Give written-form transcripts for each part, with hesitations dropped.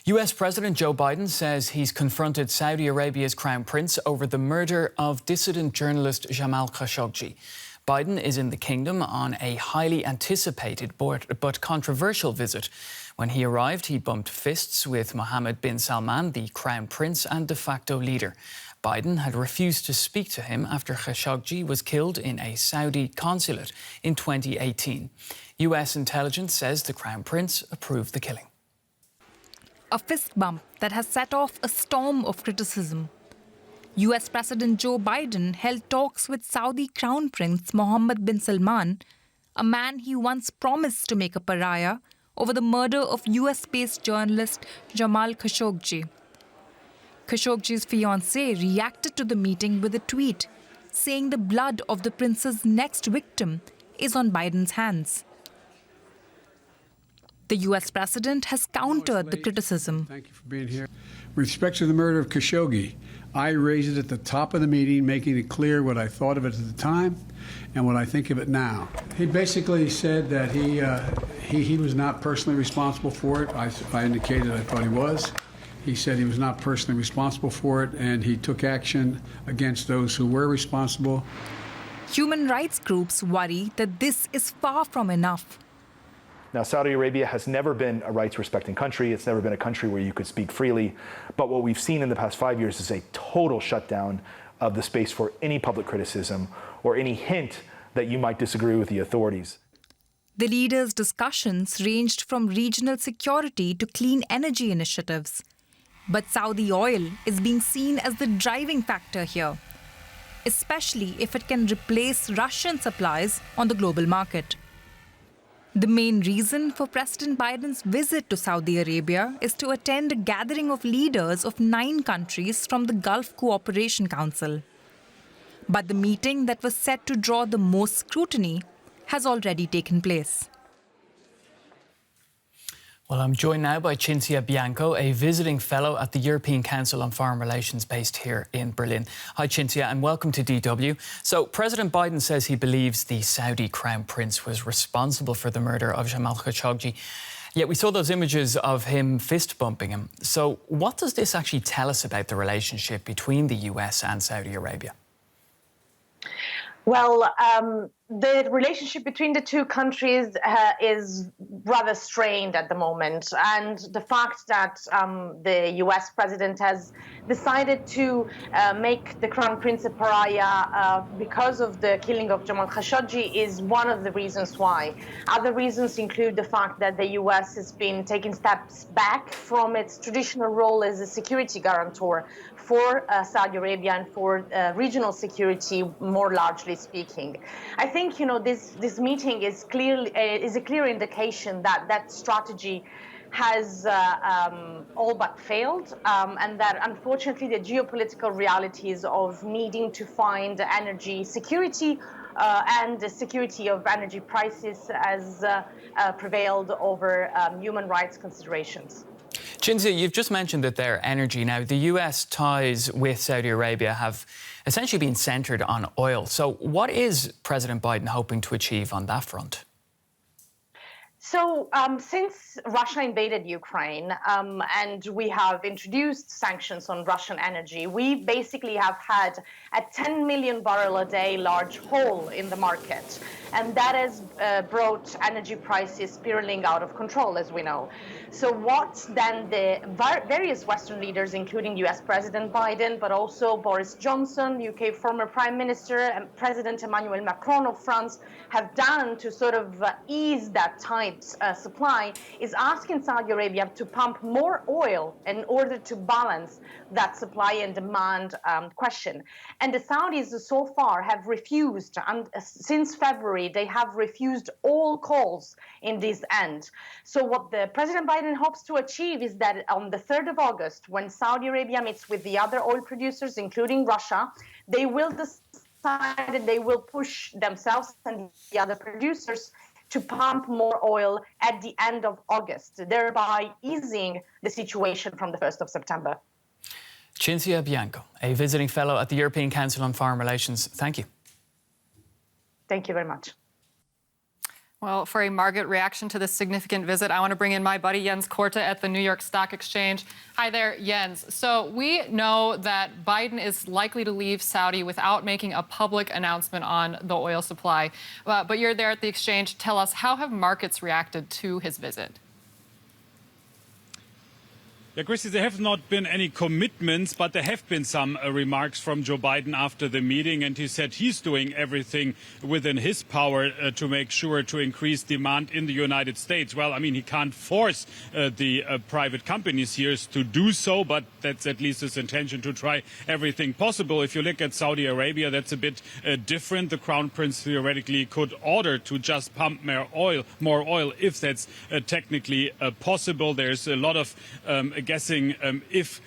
US President Joe Biden says he's confronted Saudi Arabia's Crown Prince over the murder of dissident journalist Jamal Khashoggi. Biden is in the kingdom on a highly anticipated but controversial visit. When he arrived, he bumped fists with Mohammed Bin Salman, the Crown Prince and de facto leader. Biden had refused to speak to him after Khashoggi was killed in a Saudi consulate in 2018. US intelligence says the Crown Prince approved the killing. A fist bump that has set off a storm of criticism. US President Joe Biden held talks with Saudi Crown Prince Mohammed Bin Salman, a man he once promised to make a pariah, over the murder of US-based journalist Jamal Khashoggi. Khashoggi's fiancée reacted to the meeting with a tweet, saying the blood of the prince's next victim is on Biden's hands. The US president has countered the criticism. Thank you for being here. With respect to the murder of Khashoggi, I raised it at the top of the meeting, making it clear what I thought of it at the time and what I think of it now. He basically said that he was not personally responsible for it. I indicated I thought he was. He said he was not personally responsible for it, and he took action against those who were responsible. Human rights groups worry that this is far from enough. Now, Saudi Arabia has never been a rights-respecting country. It's never been a country where you could speak freely. But what we've seen in the past 5 years is a total shutdown of the space for any public criticism or any hint that you might disagree with the authorities. The leaders' discussions ranged from regional security to clean energy initiatives. But Saudi oil is being seen as the driving factor here, especially if it can replace Russian supplies on the global market. The main reason for President Biden's visit to Saudi Arabia is to attend a gathering of leaders of 9 countries from the Gulf Cooperation Council. But the meeting that was set to draw the most scrutiny has already taken place. Well, I'm joined now by Cinzia Bianco, a visiting fellow at the European Council on Foreign Relations based here in Berlin. Hi, Cinzia, and welcome to DW. So, President Biden says he believes the Saudi Crown Prince was responsible for the murder of Jamal Khashoggi. Yet we saw those images of him fist-bumping him. So, what does this actually tell us about the relationship between the US and Saudi Arabia? Well, the relationship between the two countries is rather strained at the moment. And the fact that the US president has decided to make the Crown Prince a pariah because of the killing of Jamal Khashoggi is one of the reasons why. Other reasons include the fact that the US has been taking steps back from its traditional role as a security guarantor for Saudi Arabia and for regional security, more largely speaking. I think this meeting is a clear indication that that strategy has all but failed, and that unfortunately the geopolitical realities of needing to find energy security and the security of energy prices has prevailed over human rights considerations. Cinzia, you've just mentioned that their energy. Now, the US ties with Saudi Arabia have essentially been centred on oil. So what is President Biden hoping to achieve on that front? So since Russia invaded Ukraine and we have introduced sanctions on Russian energy, we basically have had a 10 million barrel a day large hole in the market. And that has brought energy prices spiraling out of control, as we know. So what then the various Western leaders, including US President Biden, but also Boris Johnson, UK former Prime Minister, and President Emmanuel Macron of France, have done to sort of ease that tight supply is asking Saudi Arabia to pump more oil in order to balance that supply and demand question. And the Saudis so far have refused, and since February, they have refused all calls in this end. So what the President Biden hopes to achieve is that on the 3rd of August, when Saudi Arabia meets with the other oil producers, including Russia, they will decide that they will push themselves and the other producers to pump more oil at the end of August, thereby easing the situation from the 1st of September. Cinzia Bianco, a visiting fellow at the European Council on Foreign Relations. Thank you. Thank you very much. Well, for a market reaction to this significant visit, I want to bring in my buddy Jens Korte at the New York Stock Exchange. Hi there, Jens. So we know that Biden is likely to leave Saudi without making a public announcement on the oil supply. But you're there at the exchange. Tell us, how have markets reacted to his visit? Yeah, Christy, there have not been any commitments, but there have been some remarks from Joe Biden after the meeting, and he said he's doing everything within his power to make sure to increase demand in the United States. Well, I mean, he can't force the private companies here to do so, but that's at least his intention to try everything possible. If you look at Saudi Arabia, that's a bit different. The Crown Prince theoretically could order to just pump more oil if that's technically possible. There's a lot of guessing if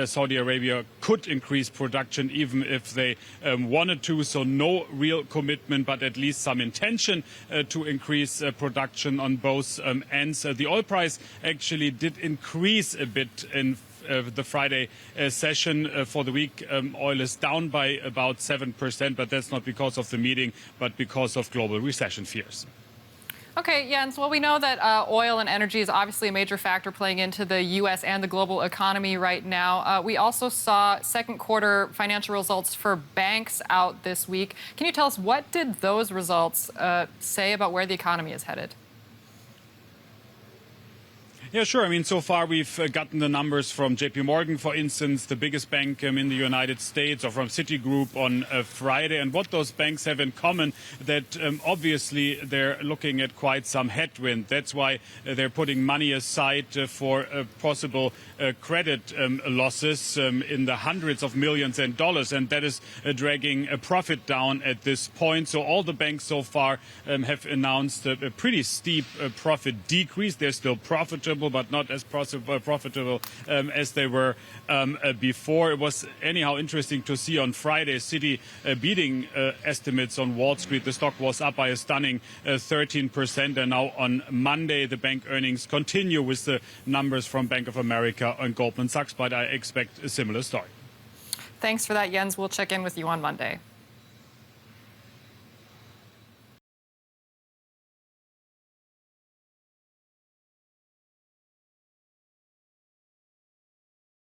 Saudi Arabia could increase production even if they wanted to. So no real commitment, but at least some intention to increase production on both ends. The oil price actually did increase a bit in the Friday session. For the week, oil is down by about 7%, but that's not because of the meeting, but because of global recession fears. Okay, Jens, well, we know that oil and energy is obviously a major factor playing into the U.S. and the global economy right now. We also saw second quarter financial results for banks out this week. Can you tell us, what did those results say about where the economy is headed? Yeah, sure. I mean, so far we've gotten the numbers from JP Morgan, for instance, the biggest bank in the United States, or from Citigroup on Friday. And what those banks have in common, that obviously they're looking at quite some headwind. That's why they're putting money aside for possible credit losses in the hundreds of millions in dollars. And that is dragging a profit down at this point. So all the banks so far have announced a pretty steep profit decrease. They're still profitable, but not as profitable as they were before. It was anyhow interesting to see on Friday Citi beating estimates on Wall Street. The stock was up by a stunning 13%, and now on Monday the bank earnings continue with the numbers from Bank of America and Goldman Sachs, but I expect a similar story. Thanks for that, Jens. We'll check in with you on Monday.